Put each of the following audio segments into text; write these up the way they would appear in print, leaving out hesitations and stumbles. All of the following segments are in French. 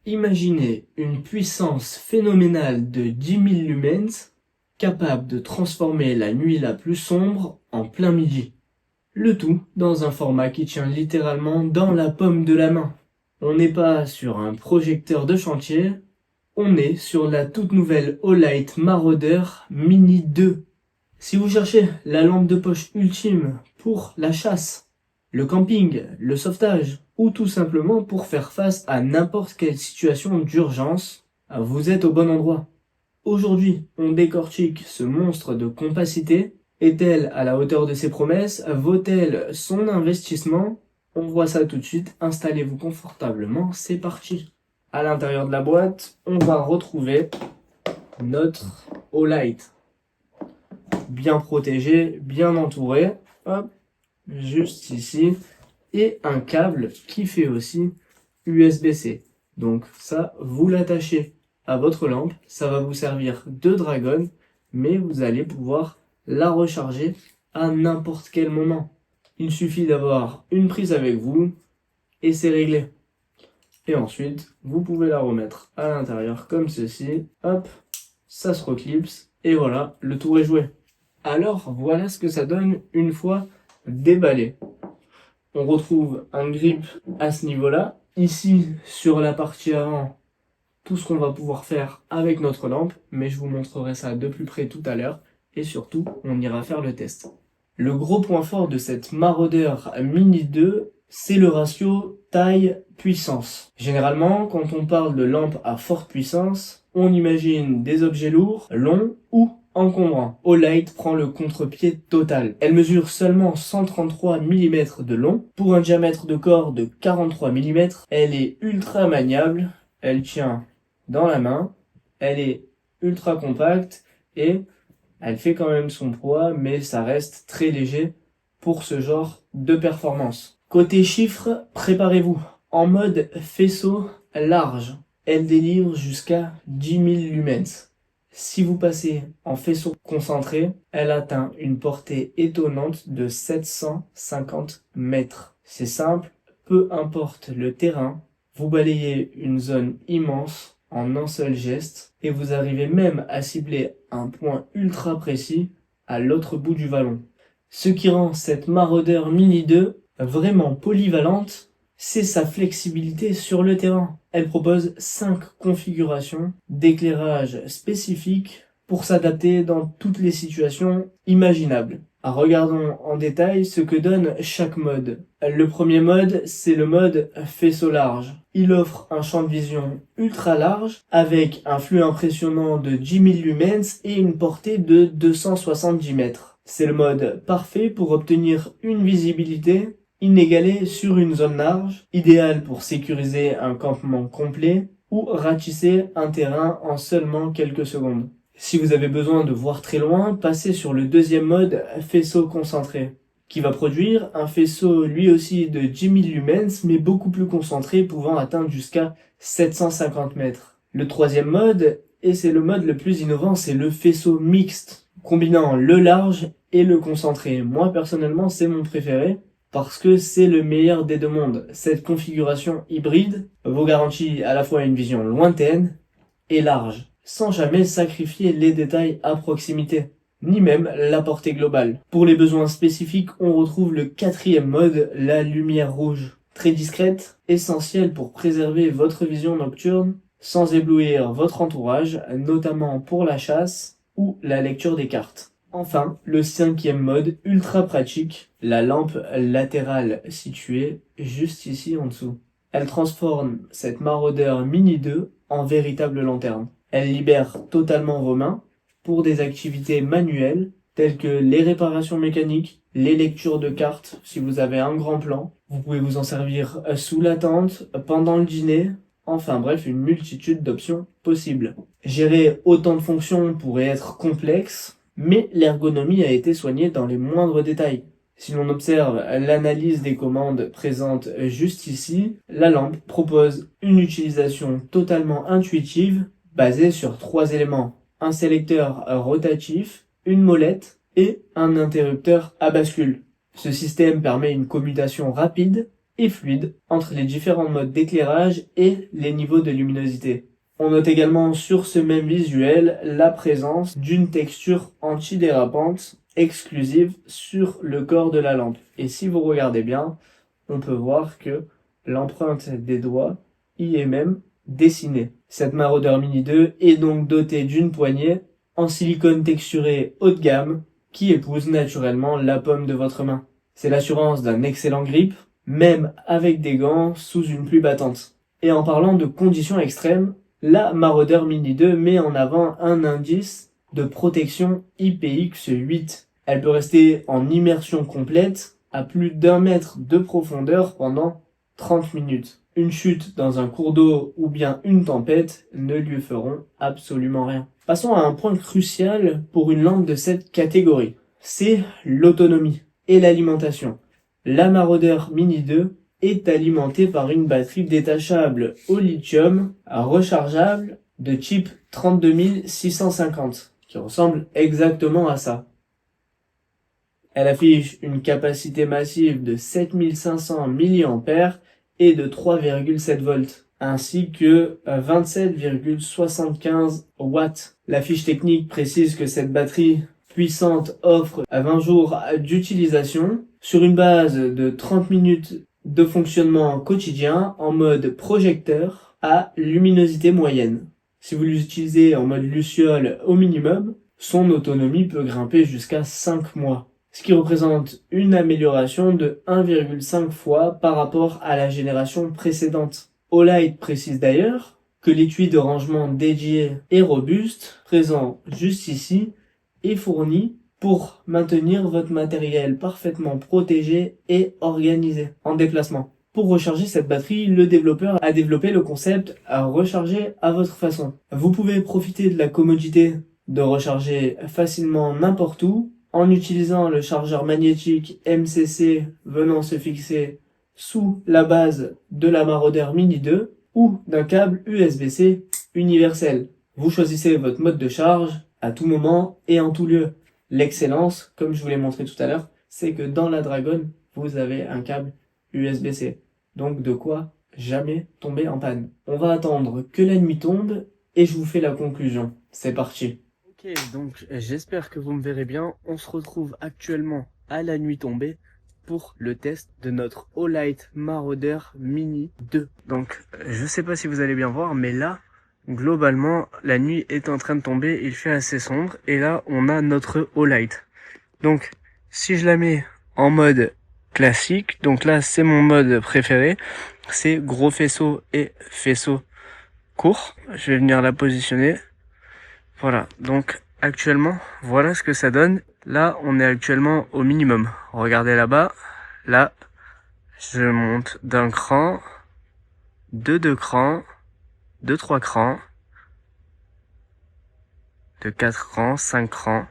Imaginez une puissance phénoménale de 10 000 lumens capable de transformer la nuit la plus sombre en plein midi. Le tout dans un format qui tient littéralement dans la paume de la main. On n'est pas sur un projecteur de chantier, on est sur la toute nouvelle Olight Marauder Mini 2. Si vous cherchez la lampe de poche ultime pour la chasse, le camping, le sauvetage, ou tout simplement pour faire face à n'importe quelle situation d'urgence, vous êtes au bon endroit. Aujourd'hui, on décortique ce monstre de compacité. Est-elle à la hauteur de ses promesses? Vaut-elle son investissement? On voit ça tout de suite. Installez-vous confortablement, c'est parti. À l'intérieur de la boîte, on va retrouver notre Olight. Bien protégé, bien entouré. Hop, juste ici. Et un câble qui fait aussi USB-C. Donc ça, vous l'attachez à votre lampe. Ça va vous servir de dragon, mais vous allez pouvoir la recharger à n'importe quel moment. Il suffit d'avoir une prise avec vous et c'est réglé. Et ensuite, vous pouvez la remettre à l'intérieur comme ceci. Hop, ça se reclipse et voilà, le tour est joué. Alors, voilà ce que ça donne une fois déballé. On retrouve un grip à ce niveau-là. Ici, sur la partie avant, tout ce qu'on va pouvoir faire avec notre lampe, mais je vous montrerai ça de plus près tout à l'heure. Et surtout, on ira faire le test. Le gros point fort de cette Marauder Mini 2, c'est le ratio taille-puissance. Généralement, quand on parle de lampe à forte puissance, on imagine des objets lourds, longs ou encombrant. Olight prend le contre-pied total. Elle mesure seulement 133 mm de long. Pour un diamètre de corps de 43 mm, elle est ultra maniable. Elle tient dans la main. Elle est ultra compacte et elle fait quand même son poids, mais ça reste très léger pour ce genre de performance. Côté chiffres, préparez-vous. En mode faisceau large, elle délivre jusqu'à 10 000 lumens. Si vous passez en faisceau concentré, elle atteint une portée étonnante de 750 mètres. C'est simple, peu importe le terrain, vous balayez une zone immense en un seul geste et vous arrivez même à cibler un point ultra précis à l'autre bout du vallon. Ce qui rend cette Marauder Mini 2 vraiment polyvalente, c'est sa flexibilité sur le terrain. Elle propose 5 configurations d'éclairage spécifiques pour s'adapter dans toutes les situations imaginables. Regardons en détail ce que donne chaque mode. Le premier mode, c'est le mode faisceau large. Il offre un champ de vision ultra large avec un flux impressionnant de 10 000 lumens et une portée de 270 mètres. C'est le mode parfait pour obtenir une visibilité inégalée sur une zone large, idéal pour sécuriser un campement complet ou ratisser un terrain en seulement quelques secondes. Si vous avez besoin de voir très loin, passez sur le deuxième mode, faisceau concentré, qui va produire un faisceau lui aussi de 10 000 lumens, mais beaucoup plus concentré, pouvant atteindre jusqu'à 750 mètres. Le troisième mode, et c'est le mode le plus innovant, c'est le faisceau mixte, combinant le large et le concentré. Moi, personnellement, c'est mon préféré, parce que c'est le meilleur des deux mondes. Cette configuration hybride vous garantit à la fois une vision lointaine et large, sans jamais sacrifier les détails à proximité, ni même la portée globale. Pour les besoins spécifiques, on retrouve le quatrième mode, la lumière rouge. Très discrète, essentielle pour préserver votre vision nocturne, sans éblouir votre entourage, notamment pour la chasse ou la lecture des cartes. Enfin, le cinquième mode, ultra pratique, la lampe latérale située juste ici en dessous. Elle transforme cette Marauder Mini 2 en véritable lanterne. Elle libère totalement vos mains pour des activités manuelles telles que les réparations mécaniques, les lectures de cartes si vous avez un grand plan. Vous pouvez vous en servir sous la tente, pendant le dîner, enfin bref, une multitude d'options possibles. Gérer autant de fonctions pourrait être complexe, mais l'ergonomie a été soignée dans les moindres détails. Si l'on observe l'analyse des commandes présentes juste ici, la lampe propose une utilisation totalement intuitive basée sur 3 éléments. Un sélecteur rotatif, une molette et un interrupteur à bascule. Ce système permet une commutation rapide et fluide entre les différents modes d'éclairage et les niveaux de luminosité. On note également sur ce même visuel la présence d'une texture antidérapante exclusive sur le corps de la lampe. Et si vous regardez bien, on peut voir que l'empreinte des doigts y est même dessinée. Cette Marauder Mini 2 est donc dotée d'une poignée en silicone texturé haut de gamme qui épouse naturellement la paume de votre main. C'est l'assurance d'un excellent grip, même avec des gants sous une pluie battante. Et en parlant de conditions extrêmes, la Marauder Mini 2 met en avant un indice de protection IPX8. Elle peut rester en immersion complète à plus d'1 mètre de profondeur pendant 30 minutes. Une chute dans un cours d'eau ou bien une tempête ne lui feront absolument rien. Passons à un point crucial pour une lampe de cette catégorie. C'est l'autonomie et l'alimentation. La Marauder Mini 2 est alimentée par une batterie détachable au lithium rechargeable de type 32650 qui ressemble exactement à ça. Elle affiche une capacité massive de 7500 mAh et de 3,7 volts, ainsi que 27,75 watts. La fiche technique précise que cette batterie puissante offre 20 jours d'utilisation sur une base de 30 minutes de fonctionnement quotidien en mode projecteur à luminosité moyenne. Si vous l'utilisez en mode luciole au minimum, son autonomie peut grimper jusqu'à 5 mois, ce qui représente une amélioration de 1,5 fois par rapport à la génération précédente. Olight précise d'ailleurs que l'étui de rangement dédié et robuste, présent juste ici, est fourni pour maintenir votre matériel parfaitement protégé et organisé en déplacement. Pour recharger cette batterie, le développeur a développé le concept à recharger à votre façon. Vous pouvez profiter de la commodité de recharger facilement n'importe où en utilisant le chargeur magnétique MCC venant se fixer sous la base de la Marauder Mini 2 ou d'un câble USB-C universel. Vous choisissez votre mode de charge à tout moment et en tout lieu. L'excellence, comme je vous l'ai montré tout à l'heure, c'est que dans la Dragon, vous avez un câble USB-C. Donc de quoi jamais tomber en panne. On va attendre que la nuit tombe et je vous fais la conclusion. C'est parti. Ok, donc j'espère que vous me verrez bien. On se retrouve actuellement à la nuit tombée pour le test de notre Olight Marauder Mini 2. Donc je sais pas si vous allez bien voir, mais là, globalement, la nuit est en train de tomber, il fait assez sombre, et là, on a notre Olight. Donc, si je la mets en mode classique, donc là, c'est mon mode préféré, c'est gros faisceau et faisceau court. Je vais venir la positionner. Voilà, donc actuellement, voilà ce que ça donne. Là, on est actuellement au minimum. Regardez là-bas, là, je monte d'un cran, de 2 crans, de 3 crans, de 4 crans, 5 crans.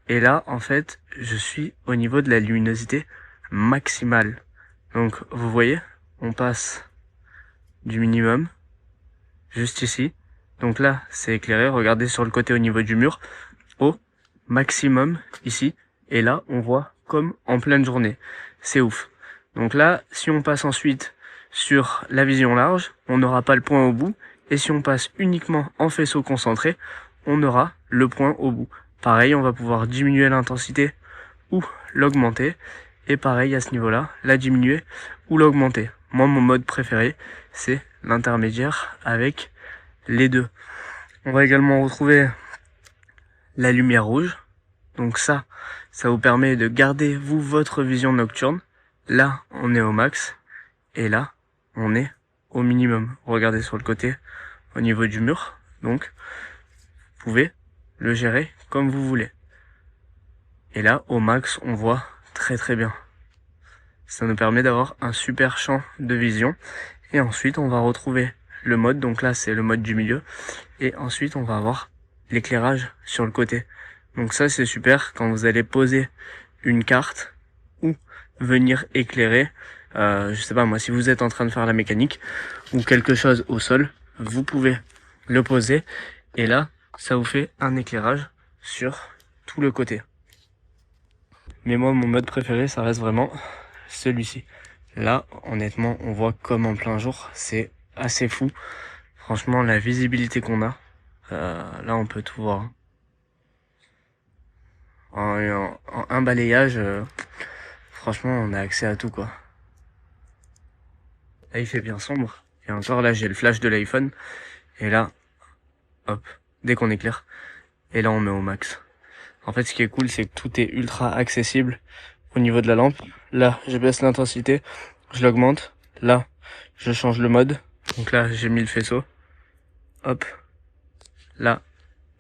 Et là, en fait, je suis au niveau de la luminosité maximale. Donc, vous voyez, on passe du minimum, juste ici. Donc là, c'est éclairé. Regardez sur le côté au niveau du mur, au maximum ici. Et là, on voit comme en pleine journée. C'est ouf. Donc là, si on passe ensuite sur la vision large, on n'aura pas le point au bout. Et si on passe uniquement en faisceau concentré, on aura le point au bout. Pareil, on va pouvoir diminuer l'intensité ou l'augmenter. Et pareil, à ce niveau-là, la diminuer ou l'augmenter. Moi, mon mode préféré, c'est l'intermédiaire avec les deux. On va également retrouver la lumière rouge. Donc ça vous permet de garder, vous, votre vision nocturne. Là, on est au max. Et là, on est au minimum. Regardez sur le côté, au niveau du mur. Donc, vous pouvez le gérer comme vous voulez. Et là, au max, on voit très très bien. Ça nous permet d'avoir un super champ de vision. Et ensuite, on va retrouver le mode. Donc là, c'est le mode du milieu. Et ensuite, on va avoir l'éclairage sur le côté. Donc ça, c'est super quand vous allez poser une carte ou venir éclairer. Je sais pas moi, si vous êtes en train de faire la mécanique ou quelque chose au sol, vous pouvez le poser. Et là, ça vous fait un éclairage sur tout le côté. Mais moi, mon mode préféré, ça reste vraiment celui-ci. Là, honnêtement, on voit comme en plein jour, c'est assez fou. Franchement, la visibilité qu'on a, là on peut tout voir. En un balayage, franchement, on a accès à tout quoi. Là, il fait bien sombre. Et encore, là, j'ai le flash de l'iPhone. Et là, hop, dès qu'on éclaire. Et là, on met au max. En fait, ce qui est cool, c'est que tout est ultra accessible au niveau de la lampe. Là, je baisse l'intensité, je l'augmente. Là, je change le mode. Donc là, j'ai mis le faisceau. Hop. Là,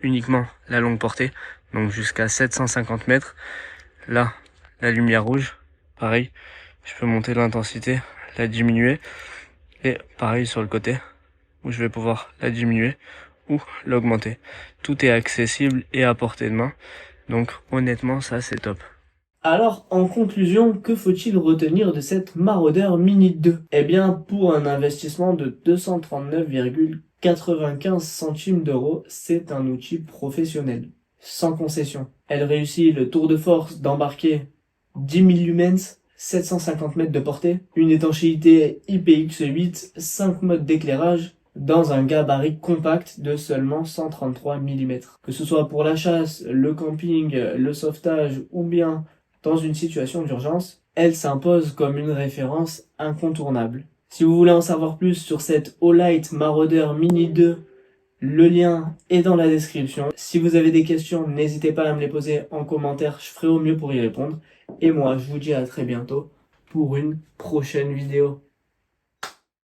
uniquement la longue portée. Donc jusqu'à 750 mètres. Là, la lumière rouge. Pareil, je peux monter l'intensité, la diminuer. Et pareil sur le côté, où je vais pouvoir la diminuer ou l'augmenter. Tout est accessible et à portée de main. Donc honnêtement, ça c'est top. Alors, en conclusion, que faut-il retenir de cette Marauder Mini 2? Eh bien, pour un investissement de 239,95 centimes d'euros, c'est un outil professionnel, sans concession. Elle réussit le tour de force d'embarquer 10 000 lumens, 750 mètres de portée, une étanchéité IPX8, 5 modes d'éclairage, dans un gabarit compact de seulement 133 mm. Que ce soit pour la chasse, le camping, le sauvetage ou bien dans une situation d'urgence, elle s'impose comme une référence incontournable. Si vous voulez en savoir plus sur cette Olight Marauder Mini 2, le lien est dans la description. Si vous avez des questions, n'hésitez pas à me les poser en commentaire, je ferai au mieux pour y répondre. Et moi, je vous dis à très bientôt pour une prochaine vidéo.